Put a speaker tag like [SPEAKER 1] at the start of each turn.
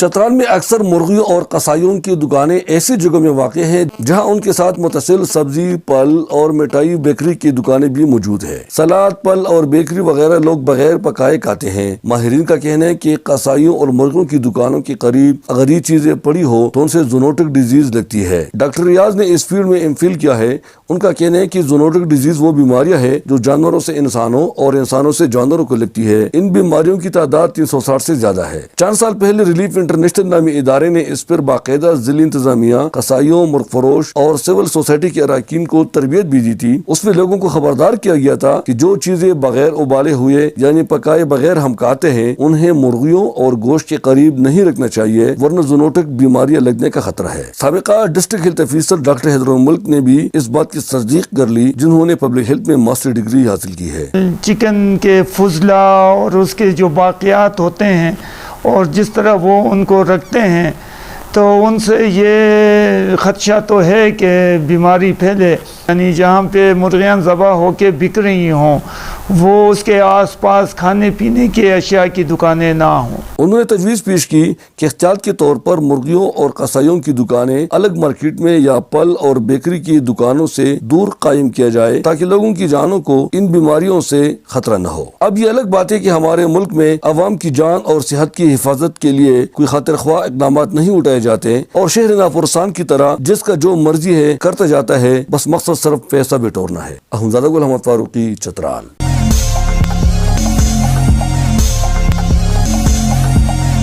[SPEAKER 1] چترال میں اکثر مرغیوں اور قصائیوں کی دکانیں ایسی جگہوں میں واقع ہیں جہاں ان کے ساتھ متصل سبزی، پھل اور مٹھائی بیکری کی دکانیں بھی موجود ہیں۔ سلاد، پھل اور بیکری وغیرہ لوگ بغیر پکائے کھاتے ہیں۔ ماہرین کا کہنا ہے کہ قصائیوں اور مرغوں کی دکانوں کے قریب اگر یہ چیزیں پڑی ہو تو ان سے زونوٹک ڈیزیز لگتی ہے۔ ڈاکٹر ریاض نے اس فیلڈ میں ایم فل کیا ہے۔ ان کا کہنا ہے کہ زونوٹک ڈیزیز وہ بیماریاں ہیں جو جانوروں سے انسانوں اور انسانوں سے جانوروں کو لگتی ہے۔ ان بیماریوں کی تعداد 360 سے زیادہ ہے۔ چند سال پہلے ریلیف انٹرنیشنل نامی ادارے نے اس پر باقاعدہ ضلعی انتظامیہ، قصائیوں، مرغ فروش اور سول سوسائٹی کے اراکین کو تربیت بھی دی تھی۔ اس میں لوگوں کو خبردار کیا گیا تھا کہ جو چیزیں بغیر ابالے ہوئے یعنی پکائے بغیر ہم کھاتے ہیں انہیں مرغیوں اور گوشت کے قریب نہیں رکھنا چاہیے ورنہ زونوٹک بیماریاں لگنے کا خطرہ ہے۔ سابقہ district health officer doctor Haider Almulk نے بھی اس بات کی تصدیق کر لی، جنہوں نے پبلک ہیلتھ میں ماسٹر ڈگری حاصل کی ہے۔
[SPEAKER 2] چکن کے فضلہ اور اس کے جو باقیات ہوتے ہیں اور جس طرح وہ ان کو رکھتے ہیں تو ان سے یہ خدشہ تو ہے کہ بیماری پھیلے، یعنی جہاں پہ مرغیاں ذبح ہو کے بک رہی ہوں وہ اس کے آس پاس کھانے پینے کی اشیاء کی دکانیں نہ ہوں۔
[SPEAKER 1] انہوں نے تجویز پیش کی کہ احتیاط کے طور پر مرغیوں اور قصائیوں کی دکانیں الگ مارکیٹ میں یا پھل اور بیکری کی دکانوں سے دور قائم کیا جائے تاکہ لوگوں کی جانوں کو ان بیماریوں سے خطرہ نہ ہو۔ اب یہ الگ بات ہے کہ ہمارے ملک میں عوام کی جان اور صحت کی حفاظت کے لیے کوئی خاطر خواہ اقدامات نہیں اٹھائے جاتے اور شہر ناپرسان کی طرح جس کا جو مرضی ہے کرتا جاتا ہے، بس مقصد صرف پیسہ بٹورنا ہے۔ احمد زادہ گل احمد فاروقی، چترال۔